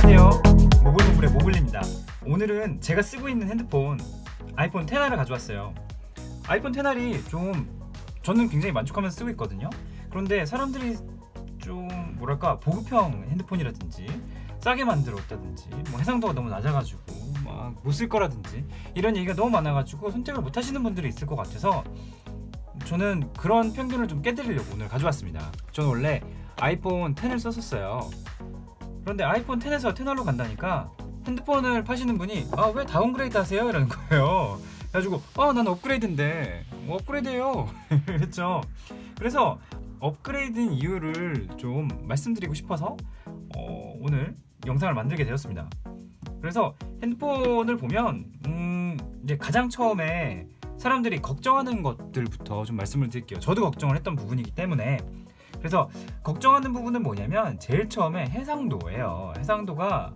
안녕하세요. 모블모블의 모블입니다. 오늘은 제가 쓰고 있는 핸드폰 아이폰 10R을 가져왔어요. 아이폰 10R이 좀 저는 굉장히 만족하면서 쓰고 있거든요. 그런데 사람들이 좀 뭐랄까 보급형 핸드폰이라든지 싸게 만들었다든지 뭐 해상도가 너무 낮아가지고 막 못 쓸 거라든지 이런 얘기가 너무 많아가지고 선택을 못 하시는 분들이 있을 것 같아서 저는 그런 편견을 좀 깨드리려고 오늘 가져왔습니다. 저는 원래 아이폰 10을 썼었어요. 그런데 아이폰 10에서 10R로 간다니까 핸드폰을 파시는 분이 왜 다운그레이드 하세요? 이러는 거예요. 그래가지고 난 업그레이드인데 뭐 업그레이드예요. 그랬죠. 그래서 업그레이드인 이유를 좀 말씀드리고 싶어서 오늘 영상을 만들게 되었습니다. 그래서 핸드폰을 보면 이제 가장 처음에 사람들이 걱정하는 것들부터 좀 말씀을 드릴게요. 저도 걱정을 했던 부분이기 때문에. 그래서 걱정하는 부분은 뭐냐면 제일 처음에 해상도예요. 해상도가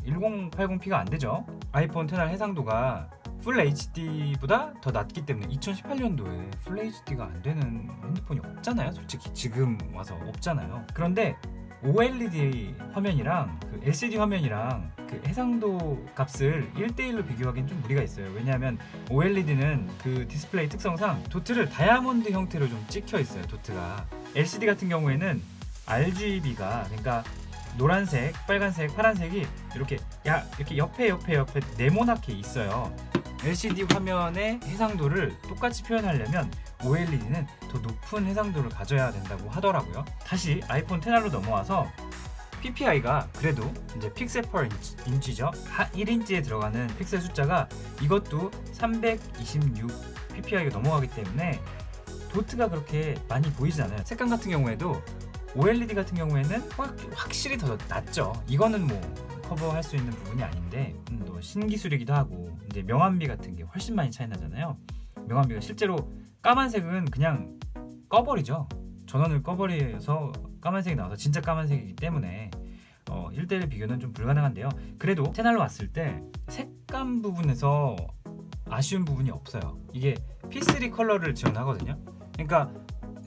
1080p가 안 되죠. 아이폰 10R 해상도가 풀 HD보다 더 낮기 때문에 2018년도에 풀 HD가 안 되는 핸드폰이 없잖아요. 솔직히 지금 와서 없잖아요. 그런데 OLED 화면이랑 그 LCD 화면이랑 그 해상도 값을 1대1로 비교하기는 좀 무리가 있어요. 왜냐하면 OLED는 그 디스플레이 특성상 도트를 다이아몬드 형태로 좀 찍혀 있어요. 도트가. LCD 같은 경우에는 RGB가 그러니까 노란색, 빨간색, 파란색이 이렇게 옆에 네모나게 있어요. LCD 화면의 해상도를 똑같이 표현하려면 OLED는 더 높은 해상도를 가져야 된다고 하더라고요. 다시 아이폰 10R로 넘어와서 PPI가 그래도 이제 픽셀 per 인치죠. 1인치에 들어가는 픽셀 숫자가 이것도 326 PPI가 넘어가기 때문에 도트가 그렇게 많이 보이지 않아요. 색감 같은 경우에도 OLED 같은 경우에는 확실히 더 낮죠. 이거는 뭐 커버할 수 있는 부분이 아닌데 또 신기술이기도 하고 이제 명암비 같은 게 훨씬 많이 차이 나잖아요. 명암비가 실제로 까만색은 그냥 꺼버리죠. 전원을 꺼버려서 까만색이 나와서 진짜 까만색이기 때문에 1대1 비교는 좀 불가능한데요. 그래도 10R로 왔을 때 색감 부분에서 아쉬운 부분이 없어요. 이게 P3 컬러를 지원하거든요. 그러니까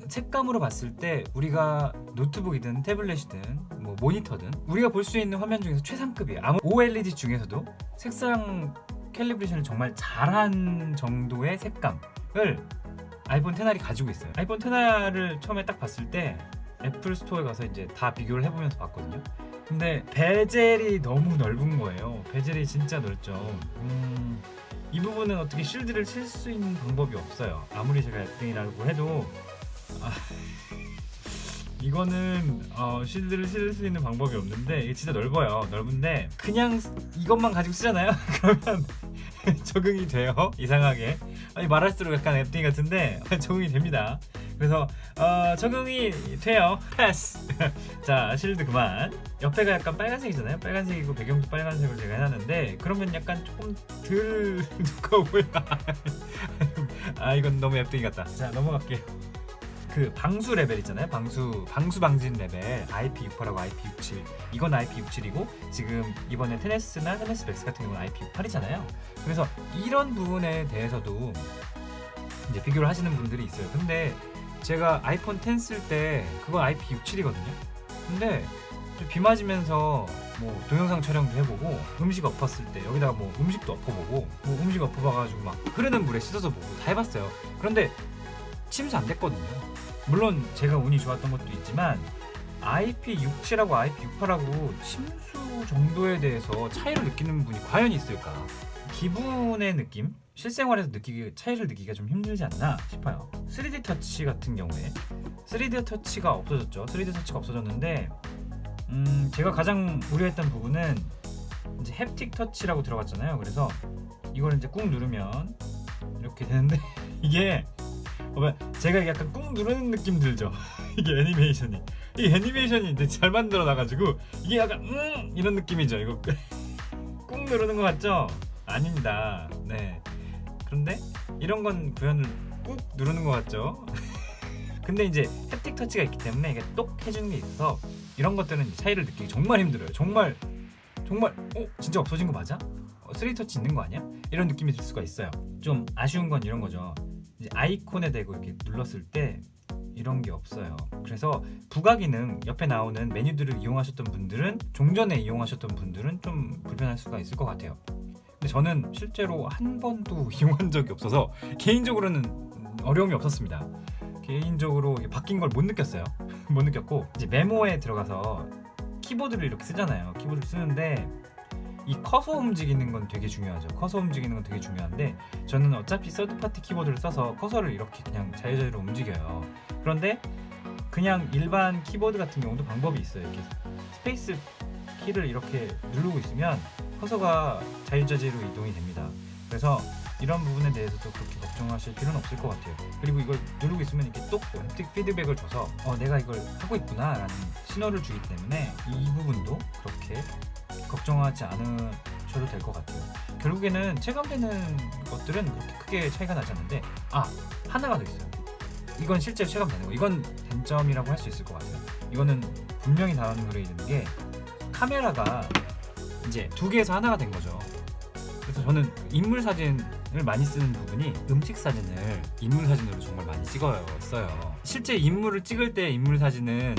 색감으로 봤을 때 우리가 노트북이든 태블릿이든 뭐 모니터든 우리가 볼 수 있는 화면 중에서 최상급이에요. OLED 중에서도 색상 캘리브레이션을 정말 잘한 정도의 색감을 아이폰 10R이 가지고 있어요. 아이폰 10R을 처음에 딱 봤을 때 애플 스토어에 가서 이제 다 비교를 해보면서 봤거든요. 근데 베젤이 너무 넓은 거예요. 베젤이 진짜 넓죠. 이 부분은 어떻게 쉴드를 칠 수 있는 방법이 없어요. 아무리 제가 앱등이라고 해도 이거는 쉴드를 칠 수 있는 방법이 없는데 이게 진짜 넓어요. 넓은데 그냥 이것만 가지고 쓰잖아요. 그러면 적응이 돼요. 이상하게 말할수록 약간 앱등이 같은데 적응이 됩니다. 그래서 적응이 돼요. 패스. 자, 실드 그만. 옆에가 약간 빨간색이잖아요. 빨간색이고 배경도 빨간색으로 제가 해놨는데 그러면 약간 조금 덜 두꺼워 보여. 이건 너무 앱등이 같다. 자, 넘어갈게요. 그 방수 레벨 있잖아요. 방수 방진 레벨 IP68하고 IP67. 이건 IP67이고 지금 이번에 10S나 10S Max 같은 경우는 IP68이잖아요. 그래서 이런 부분에 대해서도 이제 비교를 하시는 분들이 있어요. 근데 제가 아이폰 10 쓸 때 그건 IP67이거든요. 근데 비 맞으면서 뭐 동영상 촬영도 해보고 음식 엎었을 때 여기다가 뭐 음식도 엎어보고 뭐 음식 엎어봐가지고 막 흐르는 물에 씻어서 보고 다 해봤어요. 그런데 침수 안 됐거든요. 물론 제가 운이 좋았던 것도 있지만 IP67하고 IP68하고 침수 정도에 대해서 차이를 느끼는 분이 과연 있을까? 기분의 느낌? 실생활에서 차이를 느끼기가 좀 힘들지 않나 싶어요. 3D 터치 같은 경우에 3D 터치가 없어졌죠. 3D 터치가 없어졌는데 제가 가장 우려했던 부분은 이제 햅틱 터치라고 들어갔잖아요. 그래서 이걸 이제 꾹 누르면 이렇게 되는데 이게 제가 약간 꾹 누르는 느낌 들죠. 이게 애니메이션이 이제 잘 만들어 놔가지고 이게 약간 이런 느낌이죠. 이거 꾹 누르는 것 같죠? 아닙니다. 네. 그런데 이런 건 구현을 꾹 누르는 것 같죠? 근데 이제 햅틱 터치가 있기 때문에 이게 똑 해주는 게 있어서 이런 것들은 차이를 느끼기 정말 힘들어요. 정말 진짜 없어진 거 맞아? 3D 터치 있는 거 아니야? 이런 느낌이 들 수가 있어요. 좀 아쉬운 건 이런 거죠. 이제 아이콘에 대고 이렇게 눌렀을 때 이런 게 없어요. 그래서 부가 기능 옆에 나오는 메뉴들을 이용하셨던 분들은, 종전에 이용하셨던 분들은 좀 불편할 수가 있을 것 같아요. 근데 저는 실제로 한 번도 이용한 적이 없어서 개인적으로는 어려움이 없었습니다. 개인적으로 바뀐 걸 못 느꼈어요. 못 느꼈고, 이제 메모에 들어가서 키보드를 이렇게 쓰잖아요. 키보드를 쓰는데 이 커서 움직이는 건 되게 중요하죠. 커서 움직이는 건 되게 중요한데, 저는 어차피 서드파티 키보드를 써서 커서를 이렇게 그냥 자유자재로 움직여요. 그런데 그냥 일반 키보드 같은 경우도 방법이 있어요. 이렇게 스페이스 키를 이렇게 누르고 있으면 커서가 자유자재로 이동이 됩니다. 그래서 이런 부분에 대해서도 그렇게 걱정하실 필요는 없을 것 같아요. 그리고 이걸 누르고 있으면 이렇게 또 앱틱 피드백을 줘서 내가 이걸 하고 있구나 라는 신호를 주기 때문에 이 부분도 그렇게 걱정하지 않으셔도 될 것 같아요. 결국에는 체감되는 것들은 그렇게 크게 차이가 나지 않는데, 하나가 더 있어요. 이건 실제로 체감되는 거, 이건 단점이라고 할 수 있을 것 같아요. 이거는 분명히 다운그레이드인 게, 카메라가 이제 2개에서 하나가 된 거죠. 그래서 저는 인물 사진을 많이 쓰는 부분이, 음식 사진을 인물 사진으로 정말 많이 써요. 실제 인물을 찍을 때 인물 사진은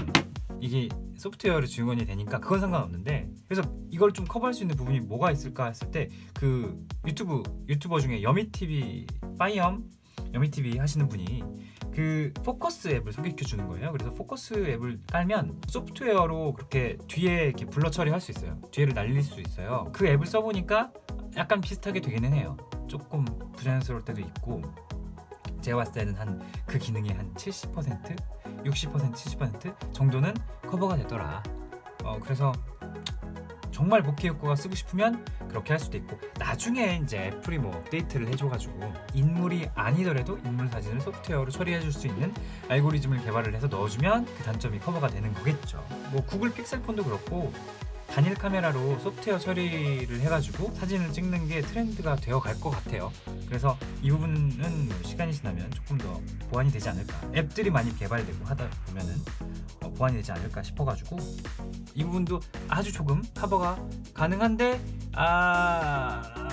이게 소프트웨어로 지원이 되니까 그건 상관없는데, 그래서 이걸 좀 커버할 수 있는 부분이 뭐가 있을까 했을 때, 그 유튜버 중에 여미TV, 여미TV 하시는 분이 그 포커스 앱을 소개시켜 주는 거예요. 그래서 포커스 앱을 깔면 소프트웨어로 그렇게 뒤에 이렇게 블러 처리할 수 있어요. 뒤에를 날릴 수 있어요. 그 앱을 써보니까 약간 비슷하게 되기는 해요. 조금 부자연스러울 때도 있고, 제가 봤을 때는 그 기능이 한 70%, 60%, 70% 정도는 커버가 되더라. 그래서 정말 bokeh 효과가 쓰고 싶으면 그렇게 할 수도 있고, 나중에 이제 애플이 업데이트를 해줘가지고 인물이 아니더라도 인물 사진을 소프트웨어로 처리해줄 수 있는 알고리즘을 개발을 해서 넣어주면 그 단점이 커버가 되는 거겠죠. 구글 픽셀폰도 그렇고 단일 카메라로 소프트웨어 처리를 해가지고 사진을 찍는 게 트렌드가 되어 갈 것 같아요. 그래서 이 부분은 시간이 지나면 조금 더 보완이 되지 않을까, 앱들이 많이 개발되고 하다 보면은 보완이 되지 않을까 싶어가지고, 이 부분도 아주 조금 커버가 가능한데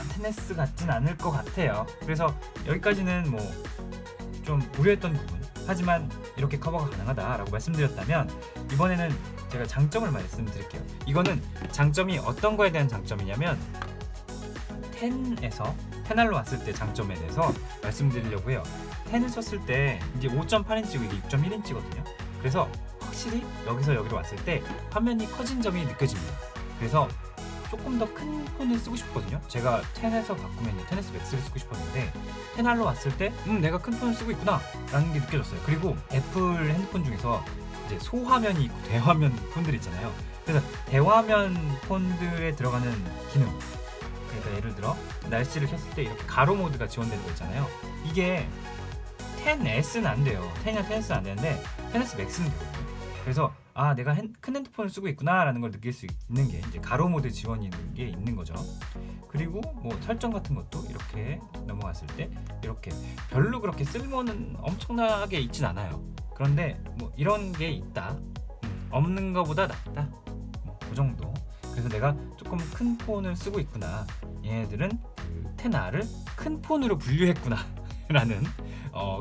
테네스 같진 않을 것 같아요. 그래서 여기까지는 좀 우려했던 부분, 하지만 이렇게 커버가 가능하다라고 말씀드렸다면, 이번에는 제가 장점을 말씀드릴게요. 이거는 장점이 어떤 거에 대한 장점이냐면, 10에서 10R로 왔을 때 장점에 대해서 말씀드리려고 해요. 10을 썼을 때 이제 5.8인치고 이게 6.1인치거든요. 그래서 확실히 여기서 여기로 왔을 때 화면이 커진 점이 느껴집니다. 그래서 조금 더 큰 폰을 쓰고 싶거든요. 제가 10에서 바꾸면 10S Max를 쓰고 싶었는데 10R로 왔을 때 내가 큰 폰을 쓰고 있구나 라는 게 느껴졌어요. 그리고 애플 핸드폰 중에서 이제 소화면이 있고 대화면 폰들 있잖아요. 그래서 대화면 폰들에 들어가는 기능, 그러니까 예를 들어 날씨를 켰을 때 이렇게 가로 모드가 지원되는 거 있잖아요. 이게 10S는 안 돼요. 10이나 10S는 안 되는데 10S Max는 되거든요. 그래서 내가 큰 핸드폰을 쓰고 있구나 라는 걸 느낄 수 있는 게 이제 가로 모드 지원이 있는 게 있는 거죠. 그리고 설정 같은 것도 이렇게 넘어갔을 때 이렇게 별로 그렇게 쓸모는 엄청나게 있진 않아요. 그런데 이런 게 있다, 없는 거보다 낫다, 그 정도. 그래서 내가 조금 큰 폰을 쓰고 있구나, 얘네들은 그 10R을 큰 폰으로 분류했구나 라는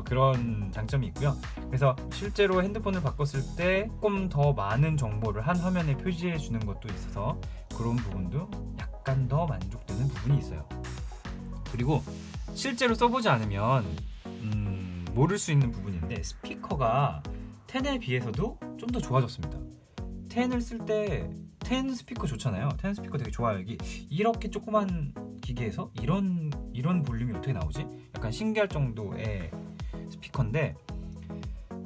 그런 장점이 있고요. 그래서 실제로 핸드폰을 바꿨을 때 조금 더 많은 정보를 한 화면에 표시해 주는 것도 있어서 그런 부분도 약간 더 만족되는 부분이 있어요. 그리고 실제로 써보지 않으면 모를 수 있는 부분인데, 스피커가 10에 비해서도 좀 더 좋아졌습니다. 10을 쓸 때 10 스피커 좋잖아요. 10 스피커 되게 좋아요. 이렇게 조그만 기계에서 이런 볼륨이 어떻게 나오지? 약간 신기할 정도의 스피커인데,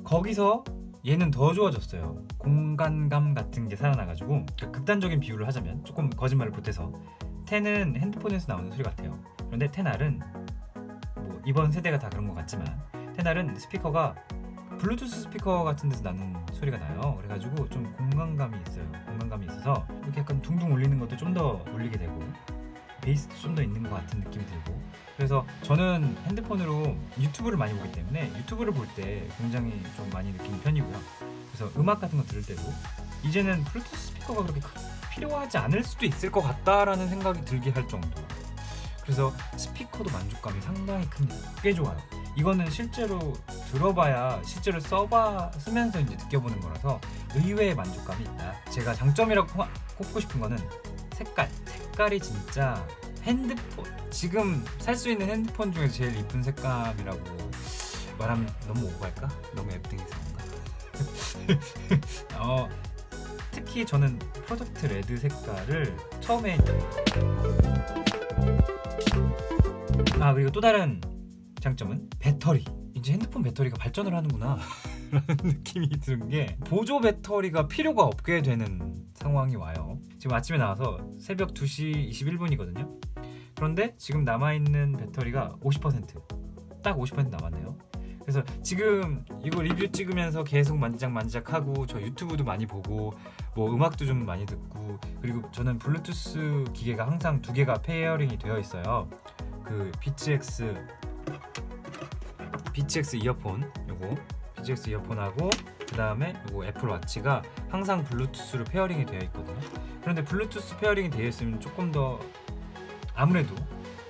거기서 얘는 더 좋아졌어요. 공간감 같은 게 살아나가지고, 극단적인 비유를 하자면, 조금 거짓말을 보태서 10은 핸드폰에서 나오는 소리 같아요. 그런데 10R은 이번 세대가 다 그런 것 같지만 10R은 스피커가 블루투스 스피커 같은 데서 나는 소리가 나요. 그래가지고 좀 공간감이 있어요. 공간감이 있어서 이렇게 약간 둥둥 울리는 것도 좀 더 울리게 되고, 베이스도 좀 더 있는 것 같은 느낌이 들고, 그래서 저는 핸드폰으로 유튜브를 많이 보기 때문에 유튜브를 볼 때 굉장히 좀 많이 느끼는 편이고요. 그래서 음악 같은 거 들을 때도 이제는 블루투스 스피커가 그렇게 필요하지 않을 수도 있을 것 같다라는 생각이 들게 할 정도. 그래서 스피커도 만족감이 상당히 큽니다. 꽤 좋아요. 이거는 실제로 들어봐야 실제로 쓰면서 이제 느껴보는 거라서 의외의 만족감이 있다. 제가 장점이라고 꼽고 싶은 거는 색깔이 진짜 핸드폰 지금 살 수 있는 핸드폰 중에 제일 이쁜 색감이라고 말하면 너무 오버할까? 너무 앱등이스러운가? 특히 저는 프로덕트 레드 색깔을 처음에 그리고 또 다른 장점은 배터리. 이제 핸드폰 배터리가 발전을 하는구나 라는 느낌이 드는 게 보조 배터리가 필요가 없게 되는 상황이 와요. 지금 아침에 나와서 새벽 2시 21분이거든요. 그런데 지금 남아있는 배터리가 50%, 딱 50% 남았네요. 그래서 지금 이거 리뷰 찍으면서 계속 만지작하고 저 유튜브도 많이 보고 뭐 음악도 좀 많이 듣고, 그리고 저는 블루투스 기계가 항상 2개가 페어링이 되어 있어요. 그 비츠X 이어폰, 비츠X 이어폰하고 그 다음에 요거 애플워치가 항상 블루투스로 페어링이 되어 있거든요. 그런데 블루투스 페어링이 되어 있으면 조금 더 아무래도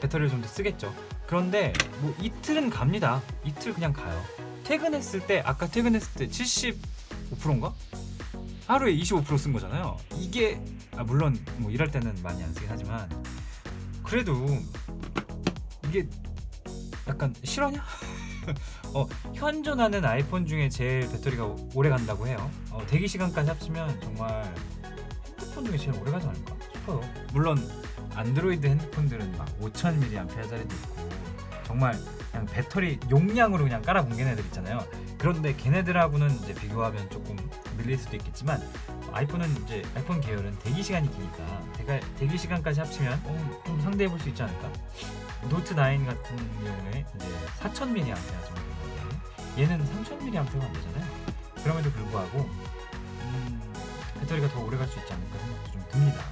배터리를 좀 더 쓰겠죠. 그런데 뭐 이틀은 갑니다. 이틀 그냥 가요. 아까 퇴근했을 때 75%인가? 하루에 25% 쓴 거잖아요. 이게 물론 뭐 일할 때는 많이 안 쓰긴 하지만 그래도 이게 약간 실화냐? 현존하는 아이폰 중에 제일 배터리가 오래 간다고 해요. 대기 시간까지 합치면 정말 핸드폰 중에 제일 오래 가지 않을까 싶어요. 물론 안드로이드 핸드폰들은 막 5000mAh짜리도 있고 정말 그냥 배터리 용량으로 그냥 깔아본 걔네들 있잖아요. 그런데 걔네들하고는 이제 비교하면 조금 밀릴 수도 있겠지만 아이폰은 이제 아이폰 계열은 대기 시간이 기니까 대기 시간까지 합치면 좀 상대해 볼 수 있지 않을까? 노트 9 같은 경우에 이제 4000mAh 정도 되는데 얘는 3000mAh가 안 되잖아요. 그럼에도 불구하고 배터리가 더 오래 갈 수 있지 않을까 생각도 좀 듭니다.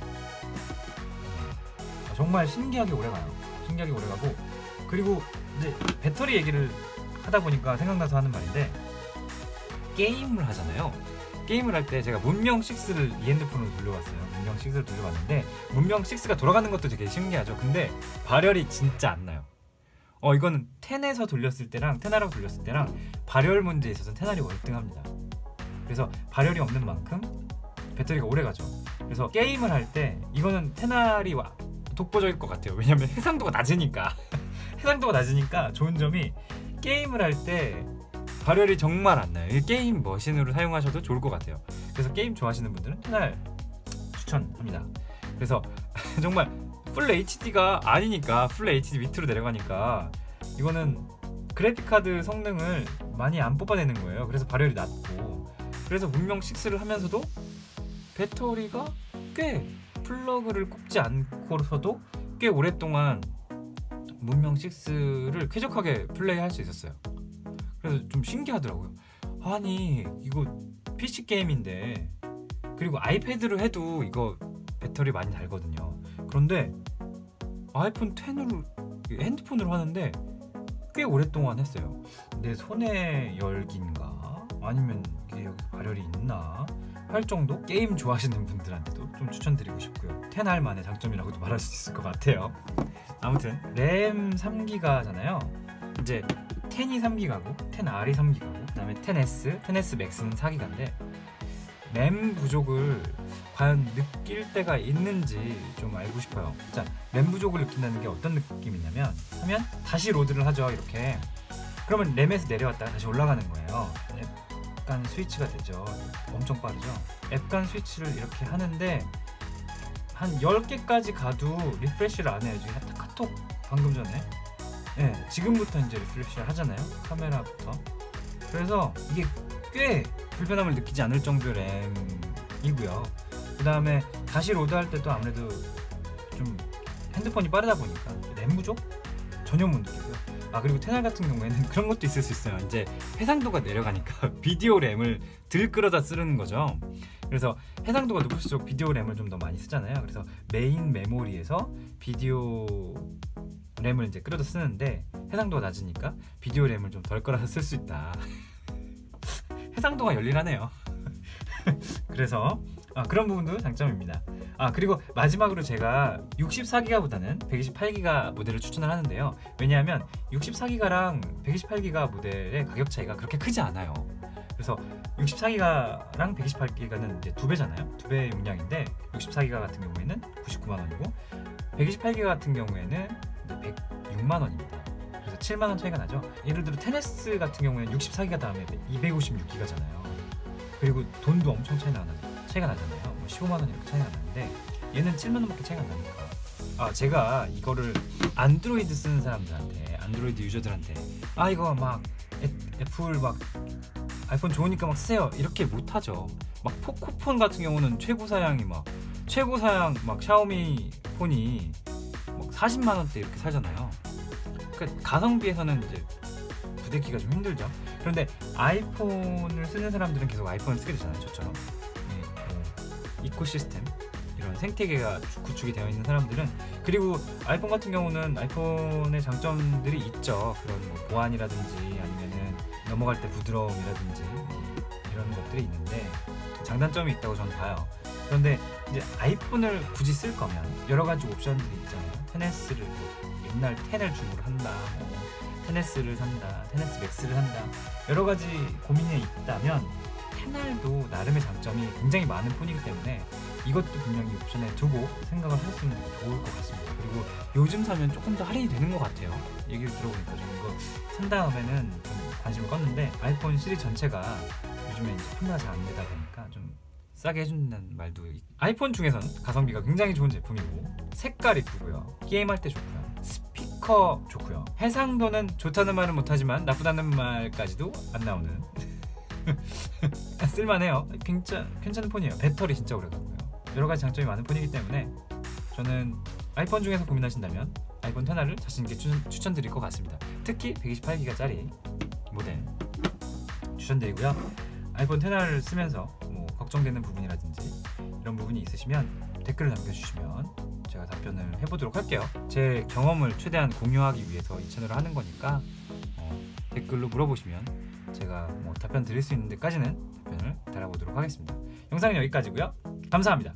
정말 신기하게 오래 가요. 신기하게 오래 가고, 그리고 이제 배터리 얘기를 하다 보니까 생각나서 하는 말인데, 게임을 하잖아요. 게임을 할 때 제가 문명 6를 이 핸드폰으로 돌려봤어요. 문명 6를 돌려봤는데 문명 6가 돌아가는 것도 되게 신기하죠. 근데 발열이 진짜 안 나요. 이거는 10에서 돌렸을 때랑 10R하고 돌렸을 때랑 발열 문제에 있어서 10R이 월등합니다. 그래서 발열이 없는 만큼 배터리가 오래 가죠. 그래서 게임을 할 때 이거는 10R이 독보적일 것 같아요. 왜냐면 해상도가 낮으니까 해상도가 낮으니까 좋은 점이 게임을 할 때 발열이 정말 안 나요. 게임 머신으로 사용하셔도 좋을 것 같아요. 그래서 게임 좋아하시는 분들은 10R 추천합니다. 그래서 정말 풀 HD가 아니니까, 풀 HD 밑으로 내려가니까 이거는 그래픽카드 성능을 많이 안 뽑아내는 거예요. 그래서 발열이 낮고, 그래서 문명 6를 하면서도 배터리가 꽤 플러그를 꼽지 않고서도 꽤 오랫동안 문명 6를 쾌적하게 플레이할 수 있었어요. 그래서 좀 신기하더라고요. 아니 이거 PC 게임인데, 그리고 아이패드로 해도 이거 배터리 많이 달거든요. 그런데 아이폰 10으로 핸드폰으로 하는데 꽤 오랫동안 했어요. 내 손의 열기인가? 아니면 이게 여기 발열이 있나? 할 정도? 게임 좋아하시는 분들한테도 좀 추천드리고 싶고요. 10R만의 장점이라고도 말할 수 있을 것 같아요. 아무튼 램 3기가잖아요. 이제 10이 3기가고 10R이 3기가고 그다음에 10S 맥스는 4기가인데 램 부족을 과연 느낄 때가 있는지 좀 알고 싶어요. 자, 램 부족을 느낀다는 게 어떤 느낌이냐면, 하면 다시 로드를 하죠. 이렇게. 그러면 램에서 내려왔다가 다시 올라가는 거예요. 앱 간 스위치가 되죠. 엄청 빠르죠. 앱 간 스위치를 이렇게 하는데 한 10개까지 가도 리프레시를 안 해요. 지금 카톡 방금 전에 지금부터 이제 리프레시를 하잖아요. 카메라부터. 그래서 이게 꽤 불편함을 느끼지 않을 정도의 램이고요. 그 다음에 다시 로드할 때도 아무래도 좀 핸드폰이 빠르다 보니까 램 부족? 전혀 못 느끼고요. 그리고 10R 같은 경우에는 그런 것도 있을 수 있어요. 이제 해상도가 내려가니까 비디오 램을 들끓여다 쓰는 거죠. 그래서 해상도가 높을수록 비디오 램을 좀 더 많이 쓰잖아요. 그래서 메인 메모리에서 비디오 램을 이제 끌어다 쓰는데 해상도가 낮으니까 비디오 램을 좀 덜 끌어서 쓸 수 있다. 해상도가 열일하네요. 그래서 그런 부분도 장점입니다. 그리고 마지막으로 제가 64기가보다는 128기가 모델을 추천을 하는데요. 왜냐하면 64기가랑 128기가 모델의 가격 차이가 그렇게 크지 않아요. 그래서 64기가랑 128기가는 이제 2배잖아요. 2배 용량인데 64기가 같은 경우에는 99만 원이고 128기가 같은 경우에는 106만 원입니다. 그래서 7만 원 차이가 나죠. 예를 들어 테네스 같은 경우에는 64기가 다음에 256기가잖아요. 그리고 돈도 엄청 차이가 나잖아요. 뭐 15만 원 이렇게 차이가 나는데 얘는 7만 원밖에 차이가 안 나니까. 제가 이거를 안드로이드 쓰는 사람들한테, 안드로이드 유저들한테 이거 막 애플 막 아이폰 좋으니까 막 쓰세요 이렇게 못하죠. 막 포코폰 같은 경우는 최고 사양 막 샤오미 폰이 막 40만 원대 이렇게 살잖아요. 그러니까 가성비에서는 이제 부대끼기가 좀 힘들죠. 그런데 아이폰을 쓰는 사람들은 계속 아이폰을 쓰게 되잖아요. 저처럼 이코시스템 이런 생태계가 구축이 되어 있는 사람들은. 그리고 아이폰 같은 경우는 아이폰의 장점들이 있죠. 그런 뭐 보안이라든지 아니면은 넘어갈 때 부드러움이라든지 이런 것들이 있는데 장단점이 있다고 저는 봐요. 그런데 이제 아이폰을 굳이 쓸 거면 여러 가지 옵션들이 있잖아요. 테네스를 옛날 10을 중으로 한다, 테네스를 산다, 테네스 맥스를 산다, 여러 가지 고민이 있다면 테날도 나름의 장점이 굉장히 많은 폰이기 때문에 이것도 분명히 옵션에 두고 생각을 하시면 좋을 것 같습니다. 그리고 요즘 사면 조금 더 할인이 되는 것 같아요. 얘기를 들어보니까 좀 이거 산 다음에는 좀 관심을 껐는데 아이폰 시리즈 전체가 요즘에 이제 판매가 잘 안 되다 보니까 좀 싸게 해준다는 말도 아이폰 중에서는 가성비가 굉장히 좋은 제품이고 색깔 이쁘고요, 게임할 때 좋고요, 스피커 좋고요, 해상도는 좋다는 말은 못하지만 나쁘다는 말까지도 안 나오는 쓸만해요. 괜찮은 폰이에요. 배터리 진짜 오래 가고요. 여러 가지 장점이 많은 폰이기 때문에 저는 아이폰 중에서 고민하신다면 아이폰 10R을 자신있게 추천드릴 것 같습니다. 특히 128기가짜리 모델 추천드리고요. 아이폰 10R을 쓰면서 뭐 걱정되는 부분이라든지 이런 부분이 있으시면 댓글을 남겨주시면 제가 답변을 해보도록 할게요. 제 경험을 최대한 공유하기 위해서 이 채널을 하는 거니까 댓글로 물어보시면 제가 뭐 답변 드릴 수 있는 데까지는 답변을 달아보도록 하겠습니다. 영상은 여기까지고요. 감사합니다.